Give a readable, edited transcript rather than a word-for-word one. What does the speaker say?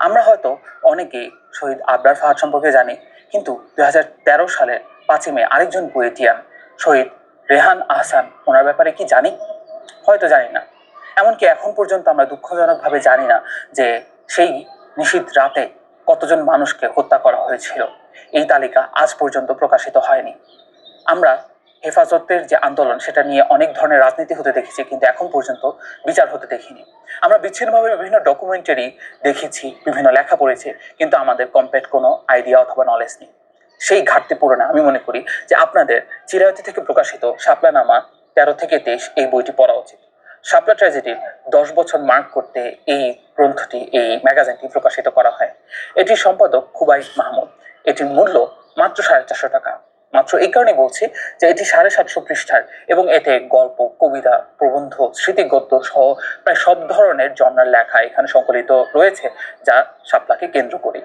আমরা হয়তো অনেকেই শহীদ আবরার ফাহাদ সম্পর্কে জানি, কিন্তু 2013 সালের 5ই মে আরেকজন বুয়েটিয়ান শহীদ রেহান আহসান, ওনার ব্যাপারে কি জানি? হয়তো জানি না। এমনকি এখন পর্যন্ত আমরা দুঃখজনকভাবে জানি না যে সেই নিশীথ রাতে কতজন মানুষকে হত্যা করা হয়েছিল। এই তালিকা আজ পর্যন্ত প্রকাশিত হয়নি। আমরা হেফাজতের যে আন্দোলন, সেটা নিয়ে অনেক ধরনের রাজনীতি হতে দেখেছি, কিন্তু এখন পর্যন্ত বিচার হতে দেখিনি। আমরা বিচ্ছিন্নভাবে বিভিন্ন ডকুমেন্টারি দেখেছি, বিভিন্ন লেখা পড়েছি, কিন্তু আমাদের কমপ্লিট কোনো আইডিয়া অথবা নলেজ নেই। সেই ঘাটতি পূরণে আমি মনে করি যে আপনাদের চিরায়তি থেকে প্রকাশিত শাপলানামা 13 থেকে 23 এই বইটি পড়া উচিত। শাপলা ট্র্যাজেডির 10 বছর মার্ক করতে এই গ্রন্থটি, এই ম্যাগাজিনটি প্রকাশিত করা হয়। এটির সম্পাদক খুবাইব মাহমুদ। এটির মূল্য মাত্র 450 টাকা। মাত্র এই কারণে বলছি যে এটি 750 পৃষ্ঠার, এবং এতে গল্প, কবিতা, প্রবন্ধ, স্মৃতিগদ্য সহ প্রায় সব ধরনের জনরার লেখা এখানে সংকলিত রয়েছে, যা শাপলাকে কেন্দ্র করে।